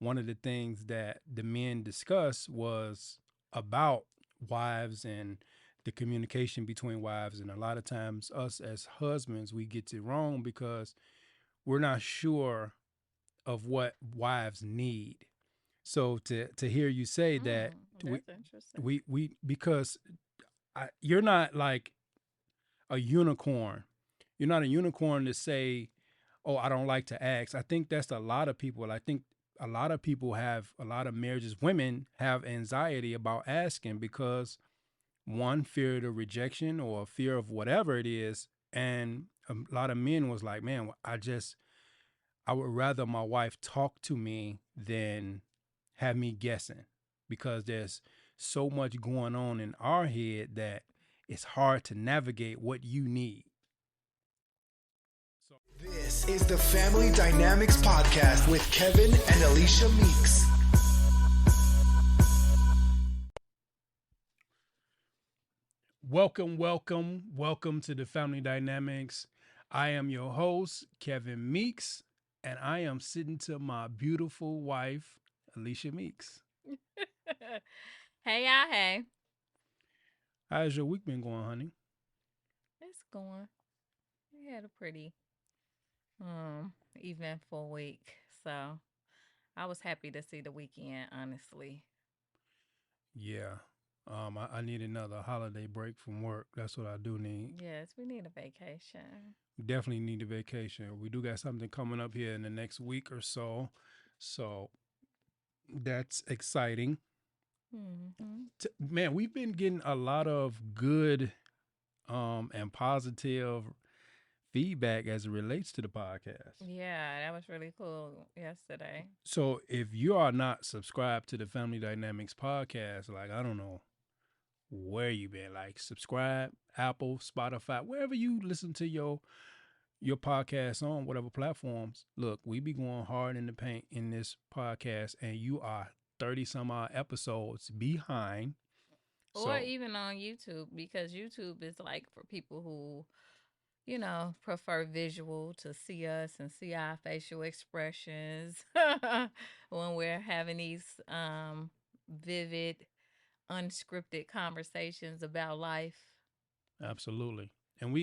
one of the things that the men discussed was about wives and the communication between wives. And a lot of times, us as husbands, we get it wrong because we're not sure of what wives need. So to hear you say that we That's interesting. we because you're not like a unicorn. You're not a unicorn to say, "Oh, I don't like to ask." I think that's a lot of people. I think a lot of people have a lot of marriages. Women have anxiety about asking because one fear the rejection or fear of whatever it is, and a lot of men was like, "Man, I would rather my wife talk to me than have me guessing because there's so much going on in our head that it's hard to navigate what you need." So, This is the Family Dynamics Podcast with Kevin and Alicia Meeks. welcome to the Family Dynamics. I am your host, Kevin Meeks, and I am sitting to my beautiful wife, Alicia Meeks. Hey, y'all. Hey. How's your week been going, honey? It's going. We had a pretty eventful week. So I was happy to see the weekend, honestly. Yeah. I need another holiday break from work. That's what I do need. Yes, we need a vacation. We definitely need a vacation. We do got something coming up here in the next week or so. So that's exciting. Hmm. Man, we've been getting a lot of good and positive feedback as it relates to the podcast. Yeah, that was really cool yesterday. So if you are not subscribed to the Family Dynamics podcast, like I don't know where you been, like subscribe, Apple, Spotify, wherever you listen to your podcast on, whatever platforms. Look, we be going hard in the paint in this podcast, and you are 30 some odd episodes behind. Or So even on YouTube, because YouTube is like for people who, prefer visual to see us and see our facial expressions when we're having these vivid, unscripted conversations about life. absolutely. And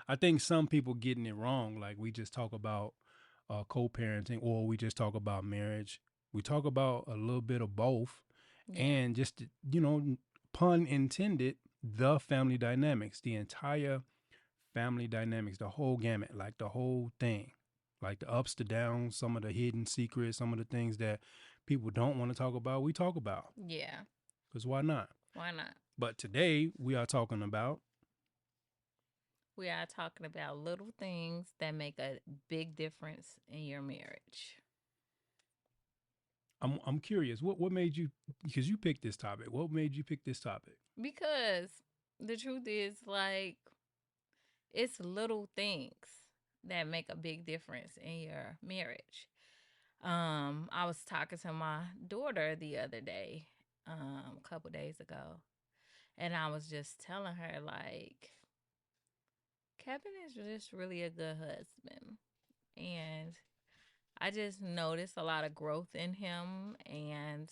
I think some people getting it wrong. Like we just talk about co-parenting, or we just talk about marriage. We talk about a little bit of both, Yeah. and just pun intended, the family dynamics, the entire family dynamics, the whole gamut, like the whole thing, like the ups, the downs, some of the hidden secrets, some of the things that people don't want to talk about. We talk about Yeah. because why not? Why not? But today we are talking about. We are talking about little things that make a big difference in your marriage. I'm curious. What made you, because you picked this topic? What made you pick this topic? Because the truth is, like, it's little things that make a big difference in your marriage. I was talking to my daughter the other day, a couple days ago, and I was just telling her like Kevin is just really a good husband. And I just noticed a lot of growth in him, and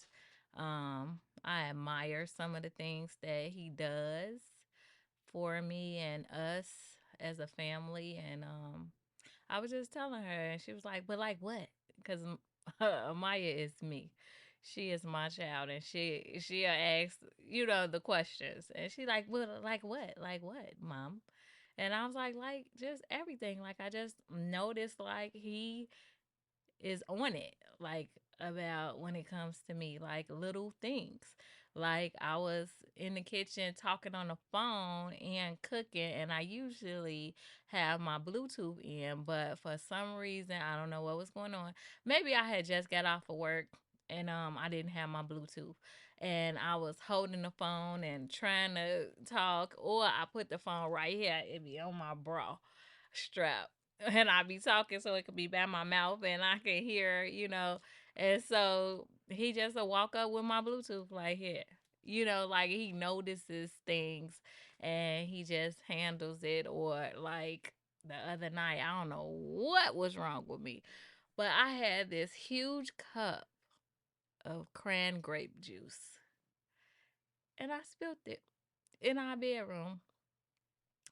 I admire some of the things that he does for me and us as a family. And I was just telling her, and she was like, "But like what?" Because Amaya is me. She is my child, and she'll ask, the questions, and she like, "Well, like what, mom?" And I was like just everything. Like I just noticed, like he is on it, like about when it comes to me, like little things. Like I was in the kitchen talking on the phone and cooking, and I usually have my Bluetooth in, but for some reason, I don't know what was going on. Maybe I had just got off of work and I didn't have my Bluetooth. And I was holding the phone and trying to talk, or I put the phone right here, it be on my bra strap, and I be talking so it could be by my mouth and I can hear. And so he just a walk up with my Bluetooth like here. Like he notices things and he just handles it. Or like the other night, I don't know what was wrong with me, But I had this huge cup of cran grape juice and I spilled it in our bedroom.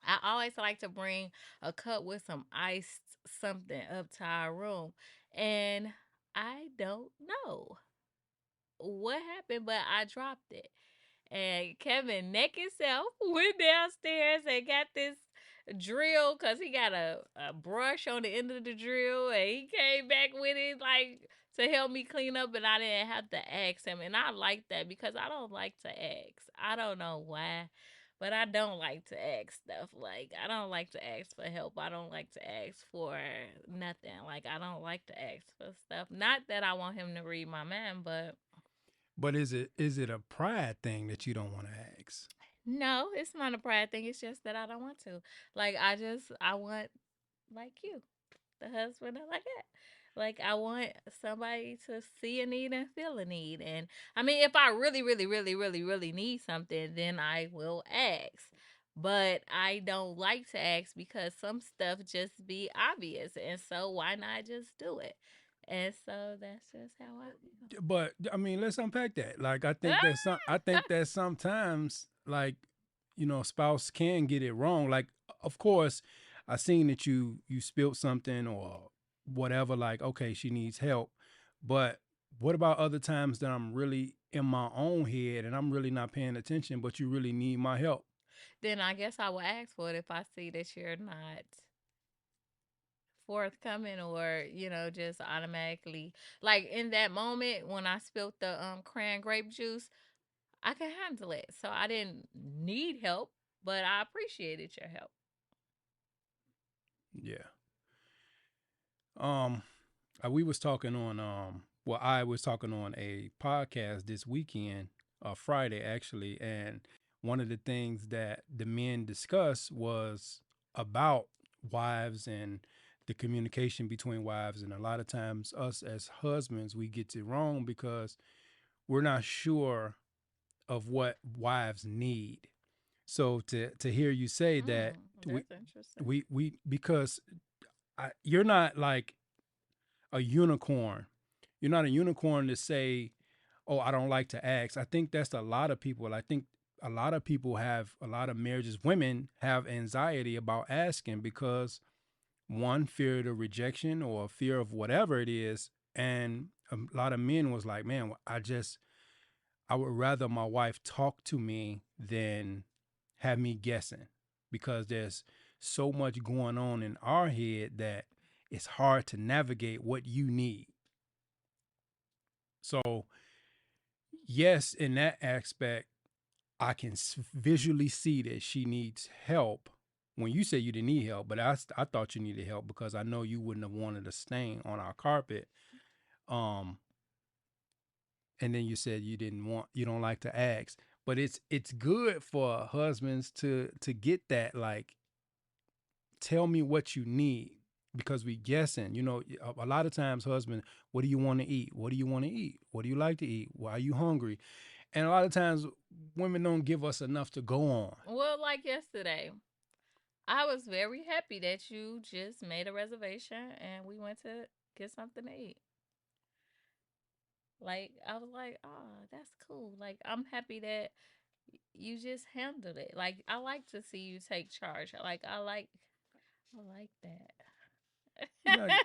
I always like to bring a cup with some iced something up to our room. And I don't know what happened, but I dropped it. And Kevin naked self went downstairs and got this drill because he got a brush on the end of the drill and he came back with it like to help me clean up and I didn't have to ask him. And I like that because I don't like to ask. I don't know why. But I don't like to ask stuff. Like I don't like to ask for help. I don't like to ask for nothing. Like I don't like to ask for stuff. Not that I want him to read my mind, But is it a pride thing that you don't want to ask? no, it's not a pride thing. It's just that I don't want to. Like I want like you, the husband I like that. Like I want somebody to see a need and feel a need. And I mean, if I really, really, really, really, really need something, then I will ask. But I don't like to ask because some stuff just be obvious, and so why not just do it? And so that's just how I feel. But I mean, let's unpack that. Like, I think that sometimes, like, spouse can get it wrong. Like, of course, I seen that you spilled something or whatever. Like, okay, she needs help. But what about other times that I'm really in my own head and I'm really not paying attention, but you really need my help? Then I guess I will ask for it if I see that you're not forthcoming or just automatically like in that moment when I spilled the cran grape juice, I can handle it. So I didn't need help, but I appreciated your help. Yeah. Um, we was talking on well, I was talking on a podcast this weekend, Friday actually, and one of the things that the men discussed was about wives and the communication between wives, and a lot of times us as husbands we get it wrong because we're not sure of what wives need. So to hear you say that we That's interesting. we because you're not like a unicorn. You're not a unicorn to say, "Oh, I don't like to ask." I think that's a lot of people. I think a lot of people have a lot of marriages. Women have anxiety about asking because one, fear of the rejection or fear of whatever it is, and a lot of men was like, "Man, I would rather my wife talk to me than have me guessing because there's so much going on in our head that it's hard to navigate what you need." So, yes, in that aspect, I can visually see that she needs help. When you say you didn't need help, but I thought you needed help because I know you wouldn't have wanted a stain on our carpet. Um, and then you said you don't like to ask, but it's good for husbands to get that, like, tell me what you need because we guessing. A lot of times husband, what do you want to eat? What do you want to eat? What do you like to eat? Why are you hungry? And a lot of times women don't give us enough to go on. Well, like yesterday, I was very happy that you just made a reservation and we went to get something to eat. Like I was like, oh, that's cool. Like I'm happy that you just handled it. Like I like to see you take charge. I like Yeah. that.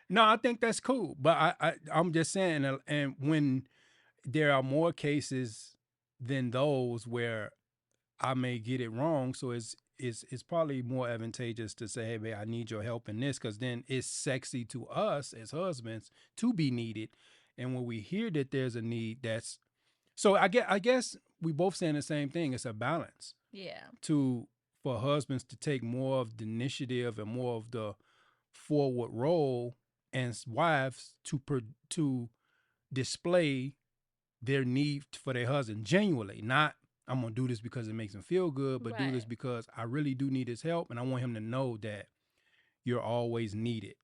No, I think that's cool, but I'm just saying, and when there are more cases than those where I may get it wrong, so it's probably more advantageous to say, hey, babe, I need your help in this, because then it's sexy to us as husbands to be needed, and when we hear that there's a need, that's so I guess we both saying the same thing. It's a balance Yeah. for husbands to take more of the initiative and more of the forward role, and wives to display their need for their husband genuinely, not I'm gonna do this because it makes him feel good, but do this Right. because I really do need his help, and I want him to know that you're always needed,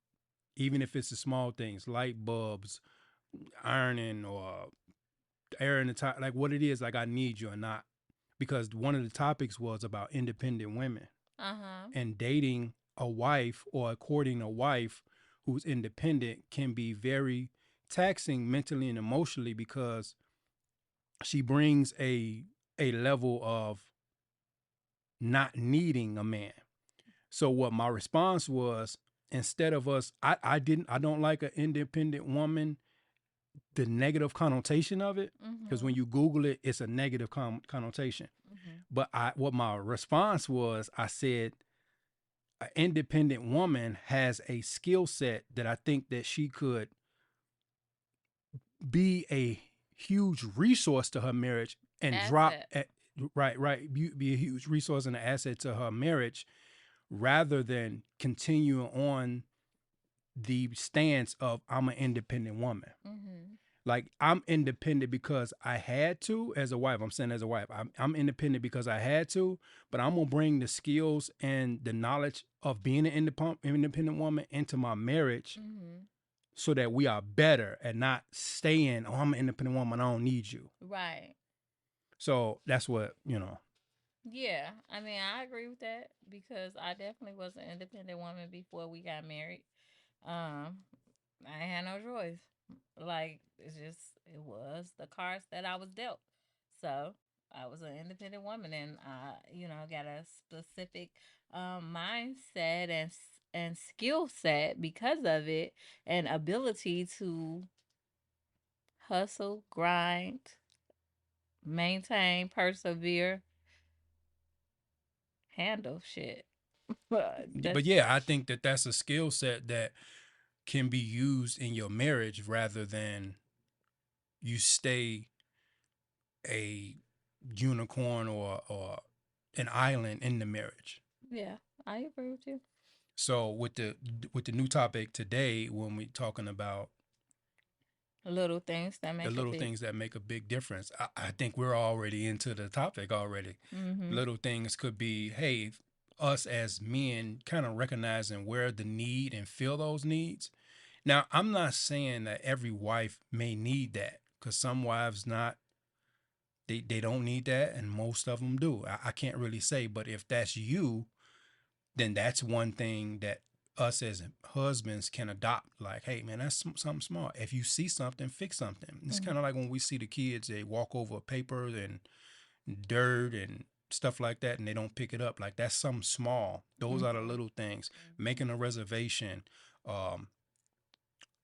even if it's the small things, light bulbs, ironing, or airing the tire, like what it is. Like I need you, or not, because one of the topics was about independent women Uh-huh. and dating a wife or courting a wife who's independent can be very taxing mentally and emotionally because she brings a level of not needing a man. So what my response was, instead of us, I don't like an independent woman, the negative connotation of it, because when Mhm. you Google it, it's a negative connotation. Mhm. But what my response was, I said, an independent woman has a skill set that I think that she could be a huge resource to her marriage and drop Asset. at, right, be a huge resource and an asset to her marriage rather than continuing on the stance of I'm an independent woman. Mhm. Like I'm independent because I had to as a wife. I'm saying as a wife, I'm independent because I had to, but I'm gonna bring the skills and the knowledge of being an independent woman into my marriage Mhm. so that we are better and not staying, oh, I'm an independent woman, I don't need you. Right. So that's what, you know. Yeah. I mean, I agree with that because I definitely was an independent woman before we got married. Um, I ain't had no choice. Like it's just it was the cards that I was dealt. So I was an independent woman, and I, got a specific mindset and skill set because of it, and ability to hustle, grind, maintain, persevere, handle shit. But That's yeah, I think that that's a skill set that can be used in your marriage rather than you stay a unicorn or an island in the marriage. yeah, I agree with you. So with the new topic today, when we talking about Little things that the make a little big. things that make a big difference, I think we're already into the topic already. Mhm. Little things could be, hey, us as men kind of recognizing where the need and feel those needs. Now, I'm not saying that every wife may need that because some wives not they don't need that and most of them do. I can't really say, but if that's you, then that's one thing that us as husbands can adopt. Like, hey, man, that's something smart. If you see something, fix something. It's Mhm. kind of like when we see the kids, they walk over paper and dirt and stuff like that, and they don't pick it up. Like that's something small. Those are the Mhm. little things. Mhm. Making a reservation, um,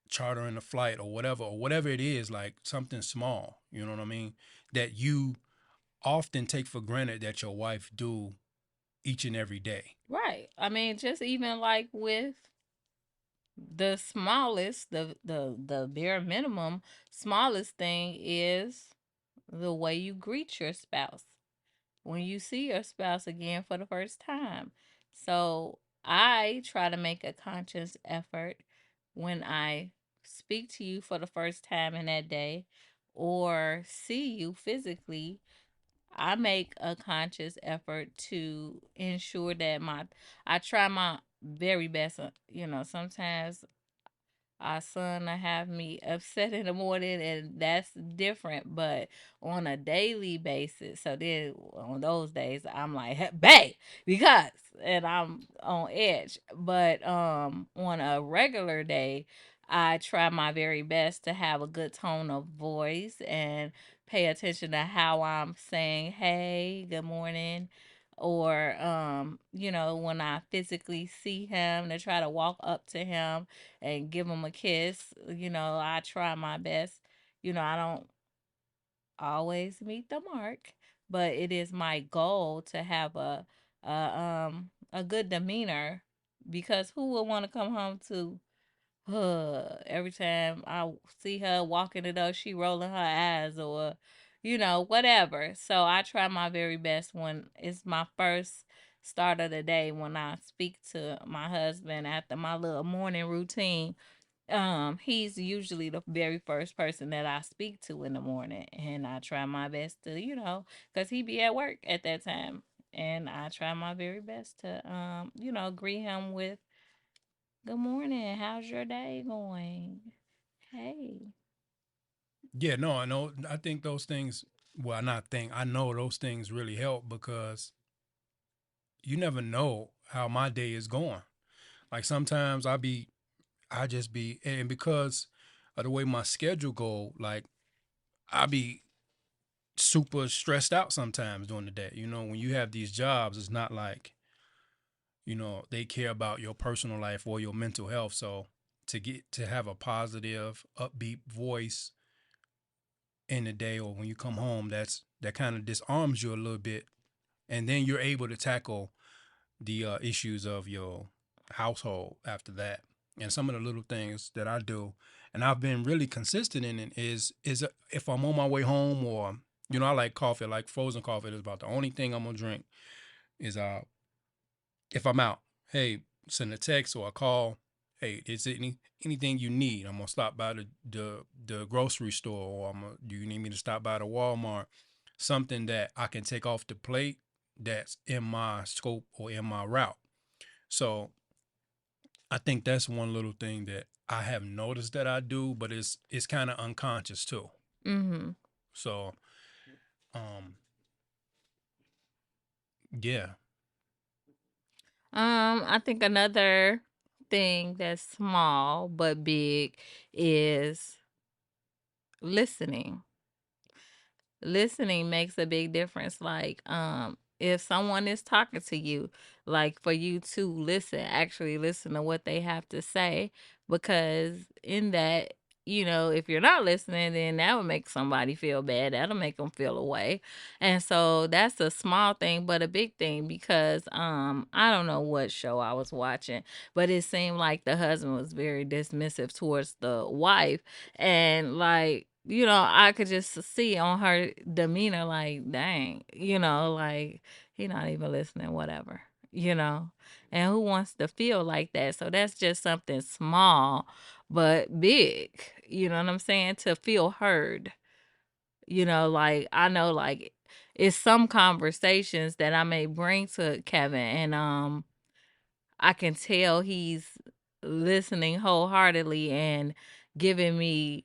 chartering a flight, or whatever it is, like something small. You know what I mean? That you often take for granted that your wife do each and every day. Right. I mean, just even like with the smallest, the bare minimum, smallest thing is the way you greet your spouse when you see your spouse again for the first time. So I try to make a conscious effort when I speak to you for the first time in that day or see you physically. I make a conscious effort to ensure that I try my very best. Sometimes our son will have me upset in the morning, and that's different. But on a daily basis, so then on those days, I'm like, "Hey, babe," because and I'm on edge. But on a regular day, I try my very best to have a good tone of voice and pay attention to how I'm saying, "Hey, good morning." Or when I physically see him, to try to walk up to him and give him a kiss. I try my best. I don't always meet the mark, but it is my goal to have a good demeanor, because who would want to come home to every time I see her walking the door, she rolling her eyes or, whatever. So I try my very best when it's my first start of the day, when I speak to my husband after my little morning routine. He's usually the very first person that I speak to in the morning, and I try my best to, because he be at work at that time, and I try my very best to, greet him with good morning. How's your day going? Hey. Yeah, no, I know. I think those things. Well, not think. I know those things really help because you never know how my day is going. Like sometimes I be I just be, and because of the way my schedule go, like I be super stressed out sometimes during the day. You know, when you have these jobs, it's not like, you know, they care about your personal life or your mental health. So to have a positive, upbeat voice in the day or when you come home, that kind of disarms you a little bit, and then you're able to tackle the issues of your household after that. And some of the little things that I do, and I've been really consistent in it, is if I'm on my way home, or you know, I like coffee, like frozen coffee. Is about the only thing I'm gonna drink. Is if I'm out, hey, send a text or a call. Hey, is it anything you need? I'm gonna stop by the grocery store, or do you need me to stop by the Walmart? Something that I can take off the plate that's in my scope or in my route. So I think that's one little thing that I have noticed that I do, but it's kind of unconscious too. Mm-hmm. So um yeah. I think another thing that's small but big is listening. Listening makes a big difference. Like, if someone is talking to you, like for you to listen, actually listen to what they have to say, because in that, if you're not listening, then that would make somebody feel bad. That'll make them feel away. And so that's a small thing, but a big thing, because I don't know what show I was watching, but it seemed like the husband was very dismissive towards the wife, and like, I could just see on her demeanor, like, dang, like, he not even listening, whatever, and who wants to feel like that? So that's just something small but big, you know what I'm saying, to feel heard. Like, I know, like, it's some conversations that I may bring to Kevin, and I can tell he's listening wholeheartedly and giving me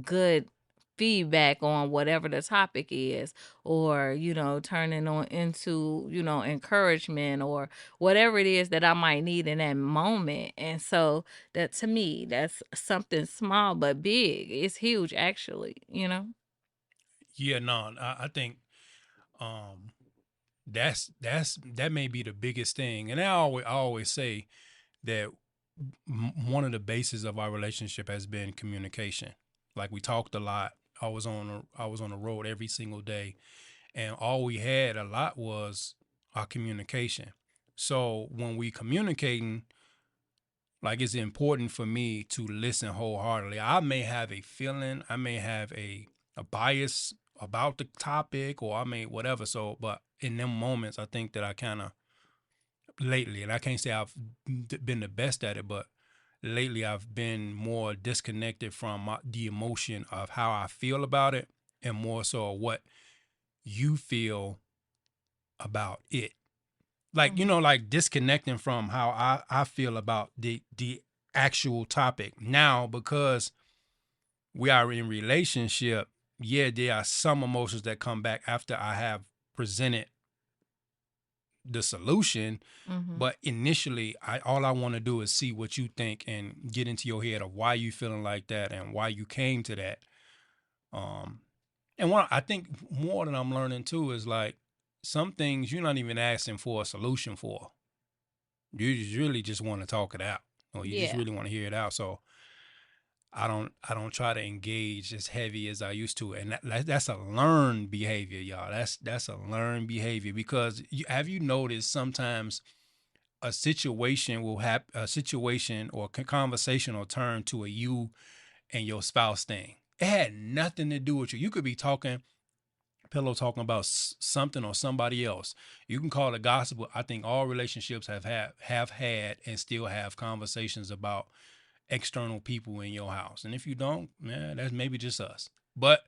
good feedback on whatever the topic is, or turning on into encouragement, or whatever it is that I might need in that moment. And so that, to me, that's something small but big. It's huge, actually. Yeah, no, I think um that may be the biggest thing. And I always say that one of the bases of our relationship has been communication. Like we talked a lot. I was on the road every single day, and all we had a lot was our communication. So when we communicating, like it's important for me to listen wholeheartedly. I may have a feeling, I may have a bias about the topic, or I may whatever. So, but in them moments, I think that I kind of lately, and I can't say I've been the best at it, but lately I've been more disconnected from the emotion of how I feel about it, and more so what you feel about it. Like, Mhm. like disconnecting from how I feel about the actual topic. Now, because we are in relationship, yeah, there are some emotions that come back after I have presented the solution. Mhm. But initially, all I want to do is see what you think and get into your head of why you feeling like that and why you came to that. Um, and what I think more than I'm learning too is like some things you're not even asking for a solution for. You just really just want to talk it out, or you just Yeah. really want to hear it out. So I don't try to engage as heavy as I used to, and that's a learned behavior, y'all. That's a learned behavior, because have you noticed sometimes a situation will happen, a situation or conversation will turn to a you and your spouse thing. It had nothing to do with you. You could be talking, pillow talking about something or somebody else. You can call it gossip. I think all relationships have had and still have conversations about external people in your house. And if you don't, man, that's maybe just us. But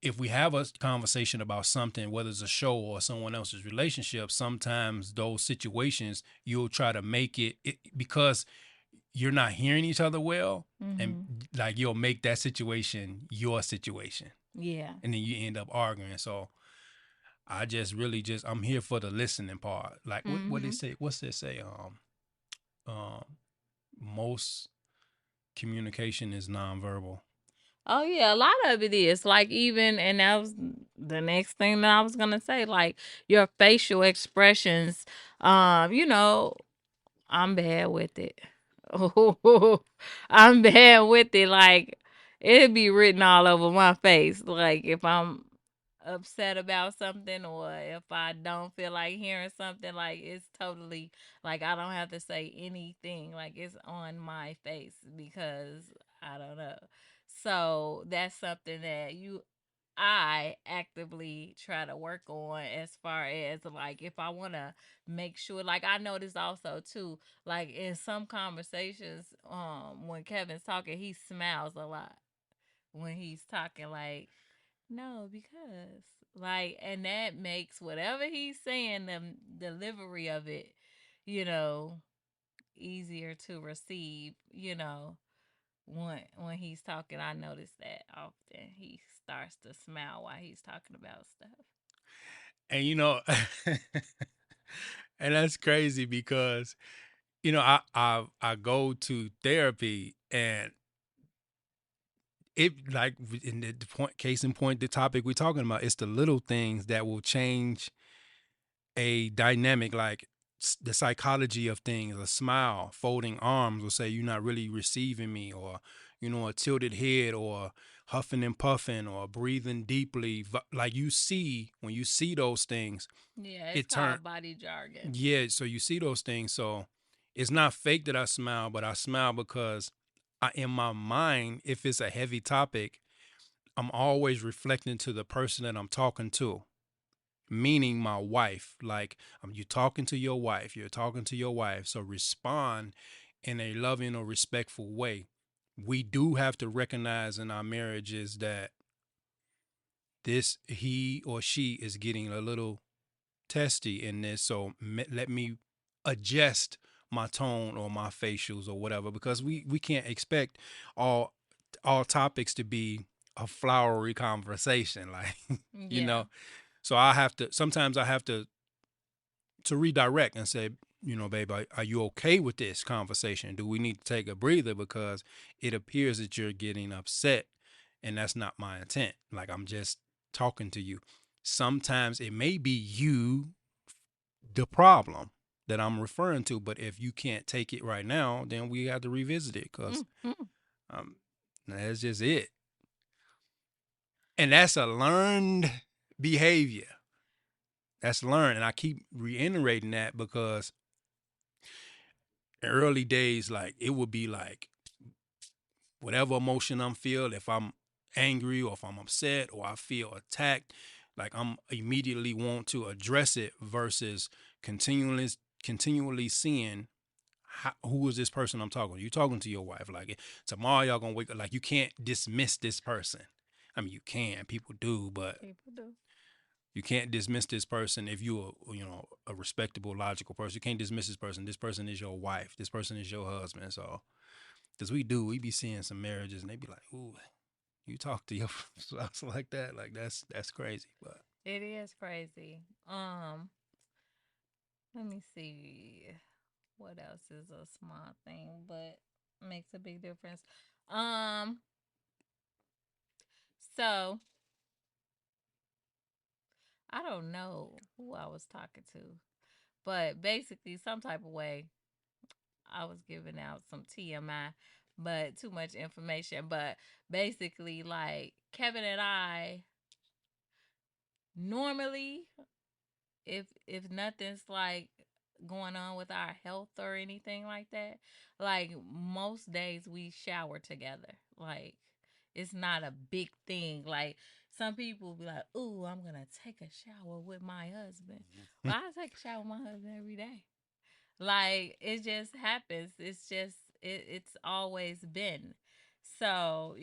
if we have a conversation about something, whether it's a show or someone else's relationship, sometimes those situations you'll try to make it because you're not hearing each other well, and Mhm. like you'll make that situation your situation, Yeah. and then you end up arguing. So I just really just I'm here for the listening part. Like what they Mhm. say? What's they say? Um, most communication is nonverbal. Oh yeah, a lot of it is like even, and that was the next thing that I was gonna say. Like your facial expressions. You know, I'm bad with it. Oh, I'm bad with it. Like it'd be written all over my face. Like if I'm upset about something or if I don't feel like hearing something, like it's totally like I don't have to say anything. Like it's on my face because I don't know. So that's something that I actively try to work on as far as like if I want to make sure, like I noticed also too, like in some conversations when Kevin's talking, he smiles a lot when he's talking, like no, because like, and that makes whatever he's saying, the delivery of it, you know, easier to receive, you know. When he's talking, I notice that often he starts to smile while he's talking about stuff. And and that's crazy because I go to therapy, and it like in the point case in point, the topic we're talking about, it's the little things that will change a dynamic, like the psychology of things. A smile, folding arms will say you're not really receiving me, or a tilted head, or huffing and puffing, or breathing deeply. Like you see, when you see those things, Yeah, it's it turn called body jargon. yeah. So you see those things. So it's not fake that I smile, but I smile because in my mind, if it's a heavy topic, I'm always reflecting to the person that I'm talking to, meaning my wife. Like, you talking to your wife, you're talking to your wife. So respond in a loving or respectful way. We do have to recognize in our marriages that this he or she is getting a little testy in this. So let me adjust my tone or my facials or whatever, because we can't expect all all topics to be a flowery conversation, like you Yeah. know so I have to sometimes I have to redirect and say, babe, are you okay with this conversation? Do we need to take a breather, because it appears that you're getting upset, and that's not my intent. Like, I'm just talking to you. Sometimes it may be you, the problem that I'm referring to, but if you can't take it right now, then we have to revisit it, because Mm-hmm. um, that's just it. And that's a learned behavior. That's learned. And I keep reiterating that because in early days, like, it would be like whatever emotion I'm feeling, if I'm angry or if I'm upset or I feel attacked, like I'm immediately want to address it versus continually continually seeing who is this person I'm talking to. You talking to your wife. Like, tomorrow y'all gonna wake up. Like, you can't dismiss this person. I mean, you can, people do, but People do. you can't dismiss this person if you're a respectable, logical person. You can't dismiss this person. This person is your wife. This person is your husband. So, because we be seeing some marriages and they be like, ooh, you talk to your spouse like that. Like, that's crazy. But It is crazy. Let me see what else is a small thing but makes a big difference. Um, so I don't know who I was talking to, but basically, some type of way, I was giving out some TMI, but too much information. But basically, like Kevin and I normally, if nothing's like going on with our health or anything like that, like most days we shower together. Like it's not a big thing. Like some people be like, "Ooh, I'm gonna take a shower with my husband." Well, I take a shower with my husband every day. Like it just happens. It's just it's always been. So,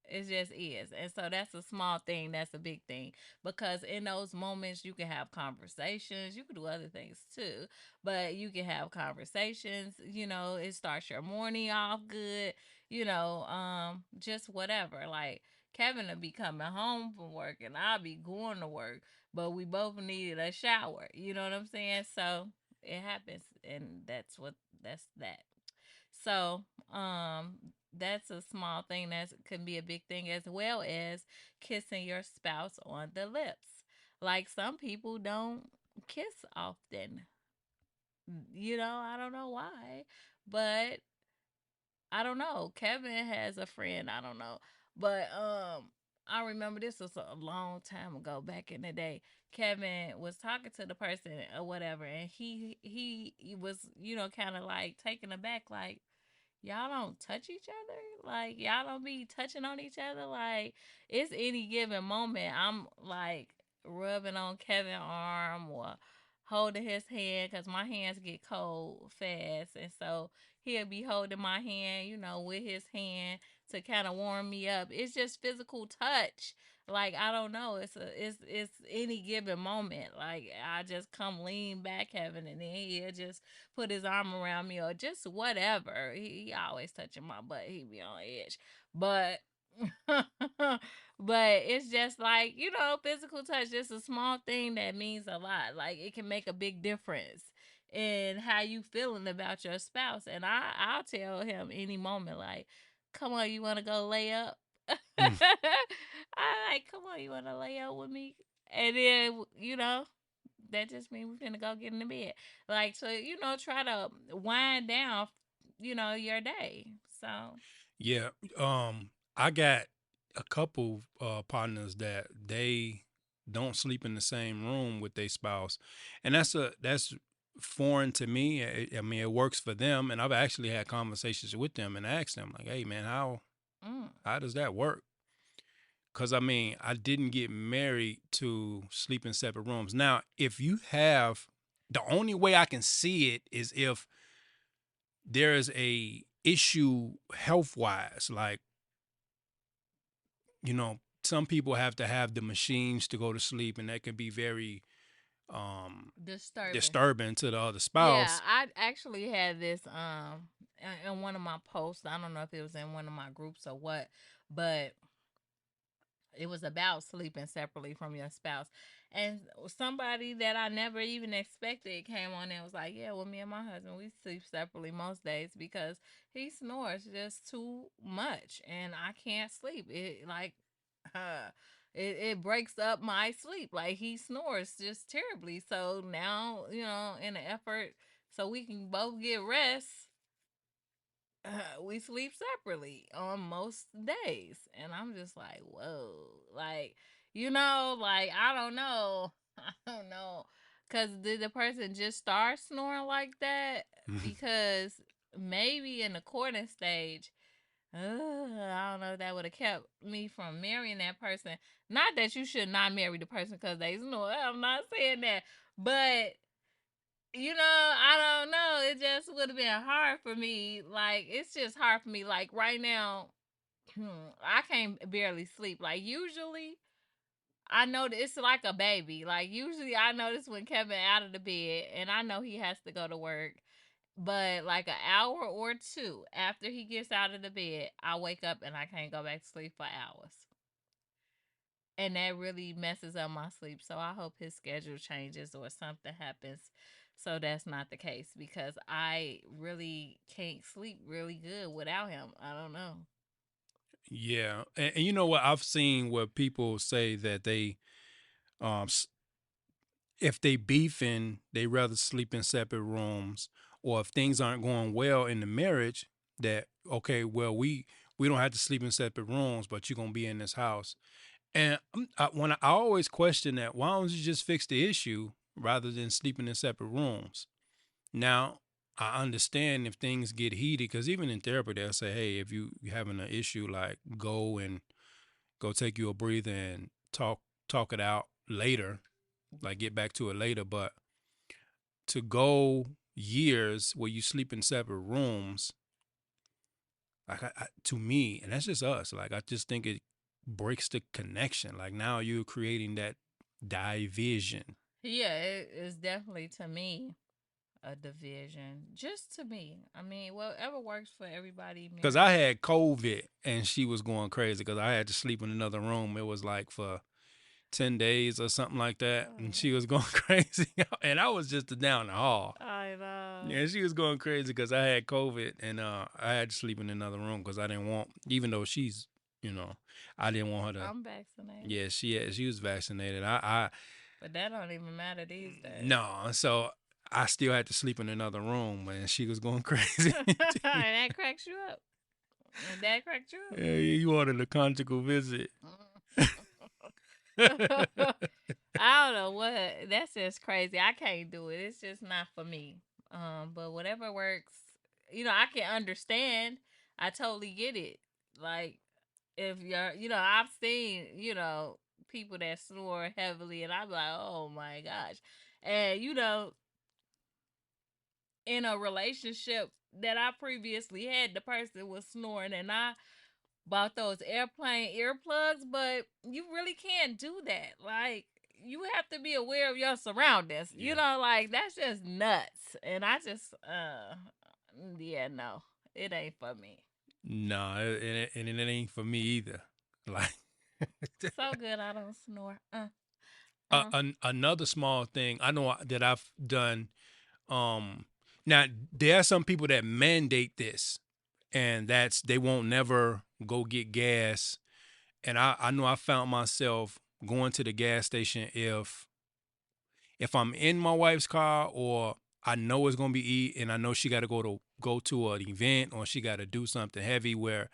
it just is. And so that's a small thing, that's a big thing. Because in those moments you can have conversations. You can do other things too. But you can have conversations, it starts your morning off good, just whatever. Like Kevin will be coming home from work and I'll be going to work, but we both needed a shower. You know what I'm saying? So it happens, and that's that. So, that's a small thing that can be a big thing, as well as kissing your spouse on the lips. Like some people don't kiss often. I don't know why, but I don't know. Kevin has a friend, I don't know. But I remember this was a long time ago back in the day. Kevin was talking to the person or whatever, and he was, kind of like taken aback, like, y'all don't touch each other, like y'all don't be touching on each other, like it's any given moment I'm like rubbing on Kevin's arm or holding his hand, because my hands get cold fast, and so he'll be holding my hand, with his hand to kind of warm me up. It's just physical touch. Like I don't know, it's any given moment. Like I just come lean back, Kevin, and then he'll just put his arm around me or just whatever. He always touching my butt. He be on edge. But but it's just like, physical touch, just a small thing that means a lot. Like it can make a big difference in how you feeling about your spouse. And I'll tell him any moment, like, come on, you wanna go lay up? I like, come on, you wanna lay up with me? And then, that just means we're gonna go get in the bed. Like, so, try to wind down, your day. So, Yeah. I got a couple partners that they don't sleep in the same room with their spouse, and that's foreign to me. I mean, it works for them, and I've actually had conversations with them and asked them, like, "Hey, man, how does that work?" Because I mean, I didn't get married to sleep in separate rooms. Now, if you have, the only way I can see it is if there is a issue health wise, like, some people have to have the machines to go to sleep, and that can be very disturbing. disturbing to the other Yeah, spouse. I actually had this in one of my posts. I don't know if it was in one of my groups or what, but it was about sleeping separately from your spouse. And somebody that I never even expected came on and was like, yeah, well, me and my husband, we sleep separately most days because he snores just too much and I can't sleep. It like, it breaks up my sleep. Like he snores just terribly. So now, in an effort so we can both get rest, we sleep separately on most days. And I'm just like, whoa. Like, like, I don't know. I don't know. Because did the person just start snoring like that? Because maybe in the courting stage, I don't know if that would have kept me from marrying that person. Not that you should not marry the person because they snore. I'm not saying that. But I don't know. It just would have been hard for me. Like, it's just hard for me. Like, right now, I can't barely sleep. Like, usually, I know that it's like a baby. Like, usually, I notice when Kevin out of the bed and I know he has to go to work. But, like, an hour or two after he gets out of the bed, I wake up and I can't go back to sleep for hours. And that really messes up my sleep. So I hope his schedule changes or something happens so that's not the case, because I really can't sleep really good without him. I don't know. Yeah, and you know what? I've seen where people say that they, um, if they beefing, they rather sleep in separate rooms, or if things aren't going well in the marriage, that okay, well we don't have to sleep in separate rooms, but you're gonna be in this house. And when I always question that, why don't you just fix the issue rather than sleeping in separate rooms? Now, I understand if things get heated, because even in therapy, they'll say, hey, if you having an issue, like go take you a breather and talk it out later, like get back to it later. But to go years where you sleep in separate rooms, like to me, and that's just us. Like I just think it breaks the connection. Like now you're creating that division. Yeah, it is definitely, to me, a division. Just to me. I mean, whatever works for everybody. Because I had COVID and she was going crazy because I had to sleep in another room. It was like for 10 days or something like that. And she was going crazy. And I was just down the hall. I know. Yeah, she was going crazy because I had COVID and I had to sleep in another room because I didn't want, even though she's, you know, I didn't want her to. I'm vaccinated. Yeah, she was vaccinated. I But that don't even matter these days. no, so I still had to sleep in another room, and she was going crazy. That cracks you up. That cracked you Yeah, you wanted a conjugal visit. up. I don't know what. That's just crazy. I can't do it. It's just not for me. But whatever works, I can understand. I totally get it. Like if you're, I've seen, people that snore heavily, and I'm like, oh my gosh, and in a relationship that I previously had, the person was snoring, and I bought those airplane earplugs, but you really can't do that. Like, you have to be aware of your surroundings. Like, that's just nuts. And I just, yeah, no, it ain't for me. No, and it ain't for me either. Like, So good, I don't snore. Uh. another small thing I know that I've done. Now there are some people that mandate this, and that's they won't never go get gas. And I know I found myself going to the gas station if I'm in my wife's car or I know it's gonna be and I know she got to go to an event or she got to do something heavy where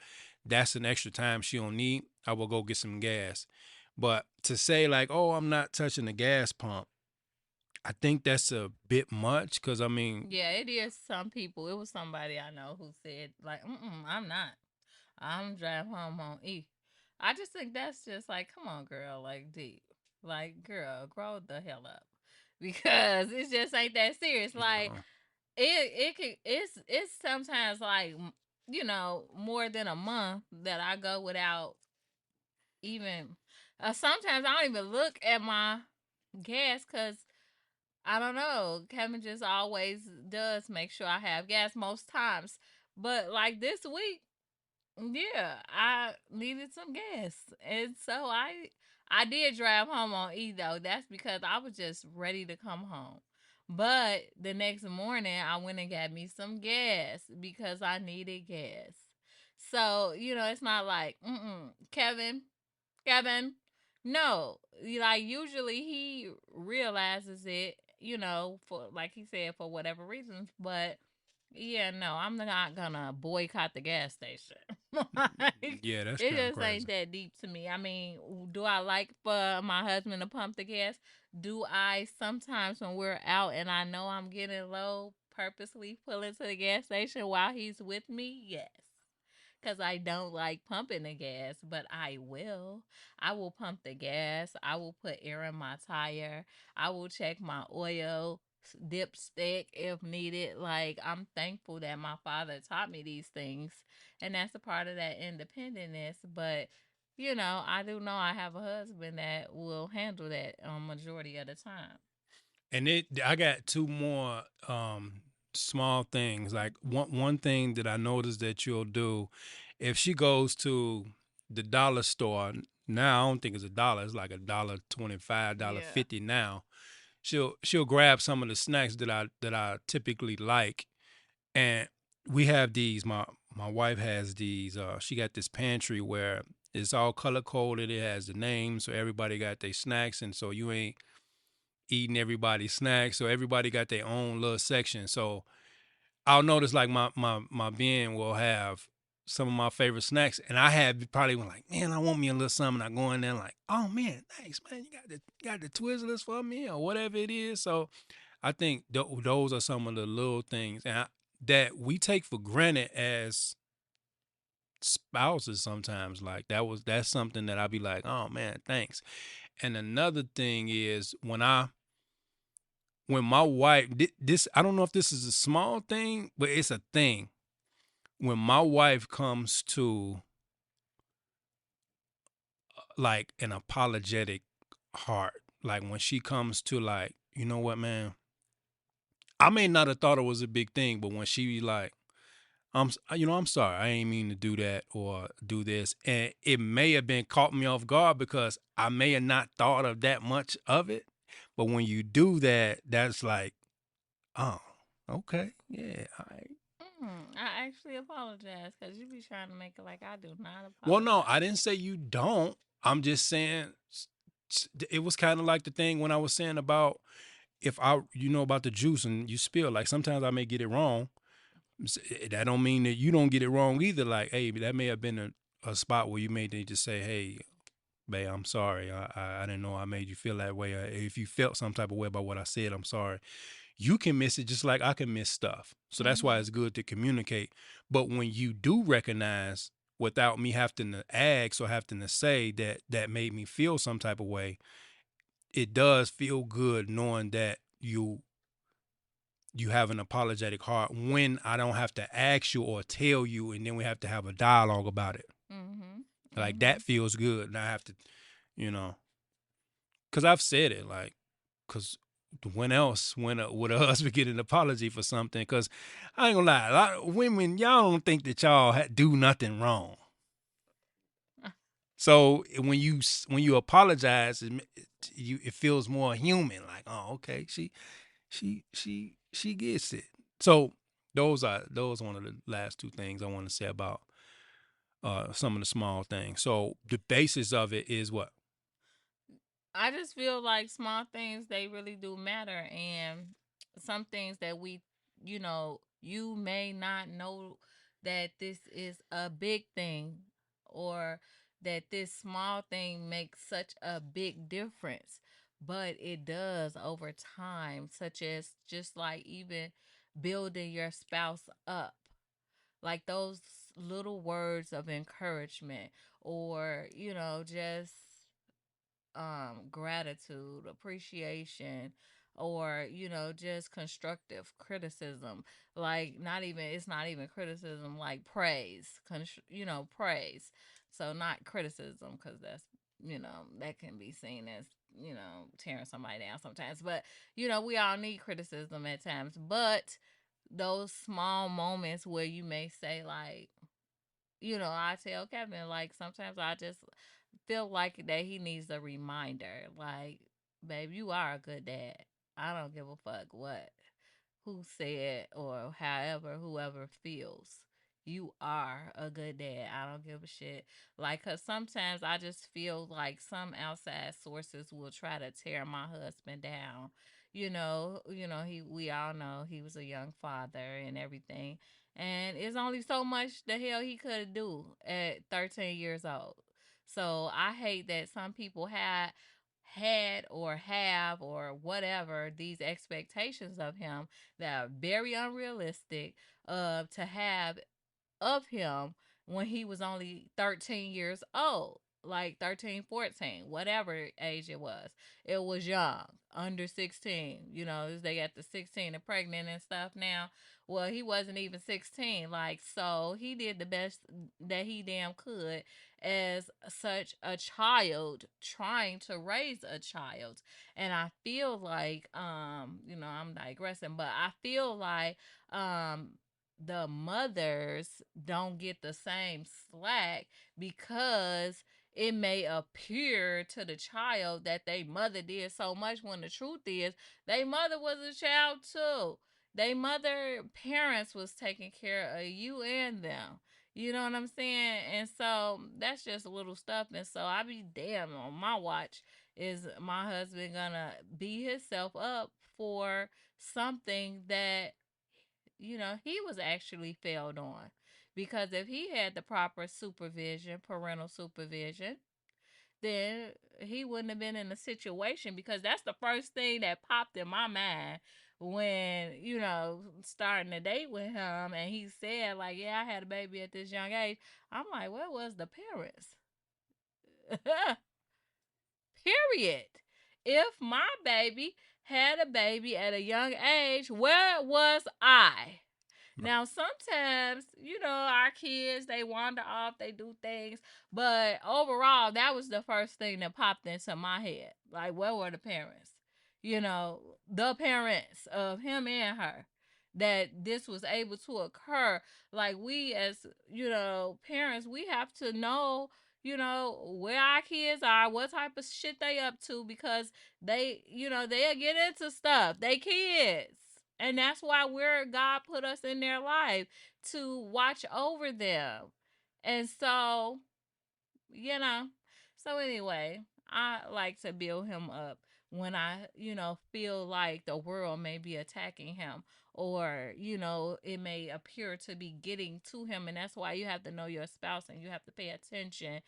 that's an extra time she don't need. I will go get some gas. But to say like, oh, I'm not touching the gas pump, I think that's a bit much because I mean, Yeah, it is some people. It was somebody I know who said, like, I'm not. I'm driving home on E. I just think that's just like, come on, girl, like deep. Like, girl, grow the hell up. Because it just ain't that serious. Like uh, it's sometimes like more than a month that I go without even sometimes I don't even look at my gas because I don't know. Kevin just always does make sure I have gas most times. But like this week, yeah, I needed some gas. And so I did drive home on E though. That's because I was just ready to come home. But the next morning I went and got me some gas because I needed gas. So, it's not like, Kevin, no. Like usually he realizes it, for like he said, for whatever reasons, but yeah, no, I'm not gonna boycott the gas station. Like, yeah, that's it kind of just crazy. ain't that deep to me. I mean, do I like for my husband to pump the gas? Do I sometimes when we're out and I know I'm getting low, purposely pull into the gas station while he's with me? Yes. Because I don't like pumping the gas, but I will. I will pump the gas. I will put air in my tire. I will check my oil dipstick if needed. Like, I'm thankful that my father taught me these things, and that's a part of that independentness. But I do know I have a husband that will handle that majority of the time. And I got two more small things. Like one thing that I noticed that you'll do, if she goes to the dollar store now, I don't think it's $1. It's like $1.25, Yeah. $1.50 now. She'll grab some of the snacks that I typically like, and we have these. My wife has these. She got this pantry where it's all color coded. It has the names, so everybody got their snacks, and so you ain't eating everybody's snacks. So everybody got their own little section. So I'll notice like my bin will have some of my favorite snacks, and I have probably been like, man, I want me a little something. I go in there like, oh man, thanks, man. You got the Twizzlers for me or whatever it is. So I think those are some of the little things that we take for granted as spouses sometimes. Like that's something that I'd be like, oh man, thanks. And another thing is when my wife this I don't know if this is a small thing, but it's a thing. When my wife comes to like an apologetic heart, like when she comes to like, you know what, man, I may not have thought it was a big thing, but when she be like, I'm sorry, I ain't mean to do that or do this, and it may have been caught me off guard because I may have not thought of that much of it, but when you do that, that's like, oh. Okay, yeah, all right. I actually apologize because you be trying to make it like I do not Well, no, I apologize. didn't say you don't. I'm just saying it was kind of like the thing when I was saying about if I, you know, about the juice and you spill. Like sometimes I may get it wrong. That don't mean that you don't get it wrong either. Like, hey, that may have been a spot where you may need to say, hey, babe, I'm sorry. I didn't know I made you feel that way. If you felt some type of way about what I said, I'm sorry. You can miss it just like I can miss stuff. So that's why Mm-hmm. it's good to communicate. But when you do recognize without me having to ask or having to say that that made me feel some type of way, it does feel good knowing that you have an apologetic heart when I don't have to ask you or tell you and then we have to have a dialogue about it. Mm-hmm. Like Mm-hmm. that feels good. And I have to, you know, because I've said it, like, because when else would a husband get an apology for something? Because I ain't gonna lie, a lot of women, y'all don't think that y'all do nothing wrong. So when you apologize, it feels more human. Like, oh, okay, she gets it. So those one of the last two things I want to say about some of the small things. So the basis of it is what? I just feel like small things they really do matter, and some things that you may not know that this is a big thing, or that this small thing makes such a big difference, but it does over time, such as just like even building your spouse up, like those little words of encouragement, or just gratitude, appreciation, or just constructive criticism. Like, not even, it's not even criticism, like praise, praise. So not criticism, because that can be seen as tearing somebody down sometimes. But we all need criticism at times. But those small moments where you may say, like, I tell Kevin, like, sometimes I just feel like that he needs a reminder. Like, babe, you are a good dad. I don't give a fuck who said, or however whoever feels. You are a good dad. I don't give a shit. Like, cause sometimes I just feel like some outside sources will try to tear my husband down. We all know he was a young father and everything. And it's only so much the hell he could do at 13 years old. So I hate that some people had or have or whatever these expectations of him that are very unrealistic to have of him when he was only 13 years old, like 13, 14, whatever age it was. It was young, under 16. They got the 16 and pregnant and stuff now. Well, he wasn't even 16. Like, so he did the best that he damn could as such a child trying to raise a child. And I feel like, I'm digressing, but I feel like, the mothers don't get the same slack, because it may appear to the child that they mother did so much, when the truth is they mother was a child too. They mother parents was taking care of you and them. You know what I'm saying? And so that's just a little stuff. And so I be damn, on my watch is my husband gonna beat himself up for something that he was actually failed on. Because if he had the proper supervision, parental supervision, then he wouldn't have been in a situation, because that's the first thing that popped in my mind when, starting to date with him, and he said, like, yeah, I had a baby at this young age. I'm like, where was the parents? Period. If my baby had a baby at a young age, where was I? Now, sometimes, our kids, they wander off, they do things, but overall, that was the first thing that popped into my head. Like, where were the parents? The parents of him and her, that this was able to occur. Like, we as, parents, we have to know, where our kids are, what type of shit they up to, because they'll get into stuff. They kids. And that's why God put us in their life to watch over them. And so, so anyway, I like to build him up when I, feel like the world may be attacking him, or, it may appear to be getting to him. And that's why you have to know your spouse and you have to pay attention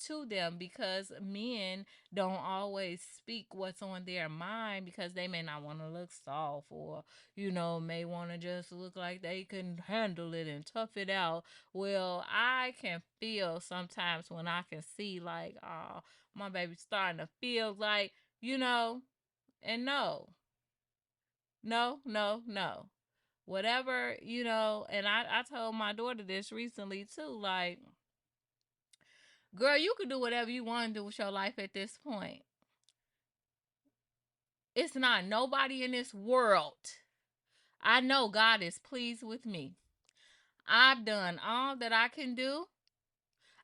to them, because men don't always speak what's on their mind, because they may not want to look soft, or, may want to just look like they can handle it and tough it out. Well, I can feel sometimes when I can see like, oh, my baby's starting to feel like, and no. Whatever, and I told my daughter this recently too, like, girl, you can do whatever you want to do with your life at this point. It's not nobody in this world. I know God is pleased with me. I've done all that I can do.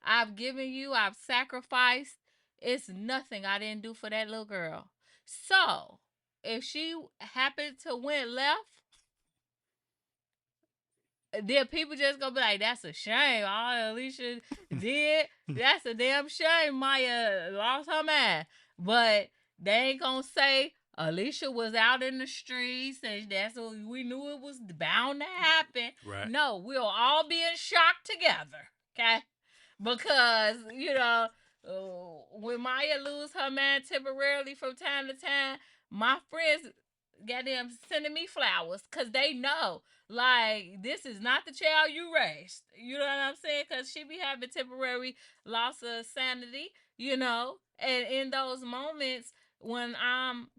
I've given you, I've sacrificed. It's nothing I didn't do for that little girl. So, if she happened to went left, then people just gonna be like, that's a shame. All Alicia did, that's a damn shame. Maya lost her mind. But they ain't gonna say Alicia was out in the streets and that's what we knew it was bound to happen. Right. No, we'll all be in shock together. Okay? Because, when Maya lose her mind temporarily from time to time, my friends got them sending me flowers, because they know, like, this is not the child you raised. You know what I'm saying? Because she be having temporary loss of sanity, and in those moments when I'm,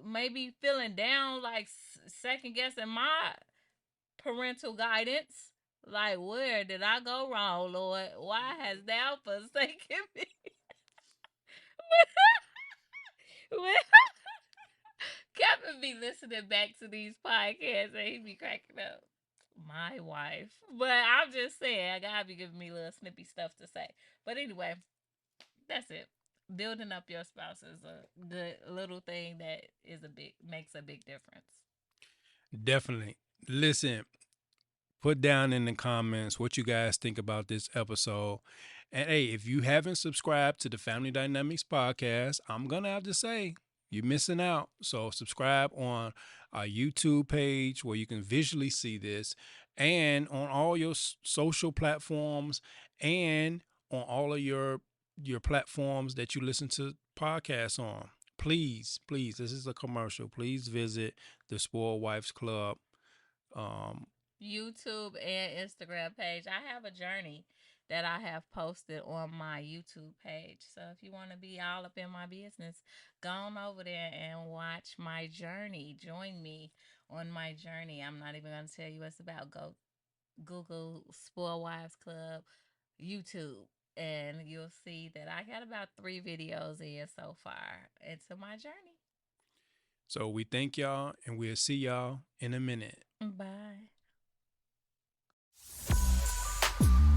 maybe feeling down, like second guessing my parental guidance, like, where did I go wrong, Lord? Why has thou forsaken me? Kevin be listening back to these podcasts and he be cracking up. My wife. But I'm just saying, I gotta be giving me little snippy stuff to say. But anyway, that's it. Building up your spouse is a good little thing that makes a big difference. Definitely. Listen, put down in the comments what you guys think about this episode. And hey, if you haven't subscribed to the Family Dynamics podcast, I'm going to have to say, you're missing out. So subscribe on our YouTube page where you can visually see this, and on all your social platforms, and on all of your platforms that you listen to podcasts on. Please, this is a commercial. Please visit the Spoiled Wives Club YouTube and Instagram page. I have a journey that I have posted on my YouTube page. So if you want to be all up in my business, go on over there and watch my journey. Join me on my journey. I'm not even going to tell you what it's about. Go Google Spoiled Wives Club YouTube, and you'll see that I got about 3 videos in so far into my journey. So we thank y'all, and we'll see y'all in a minute. Bye.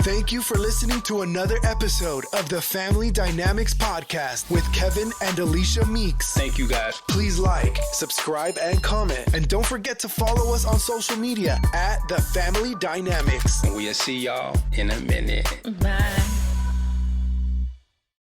Thank you for listening to another episode of the Family Dynamics Podcast with Kevin and Alicia Meeks. Thank you, guys. Please like, subscribe, and comment. And don't forget to follow us on social media at The Family Dynamics. We'll see y'all in a minute. Bye.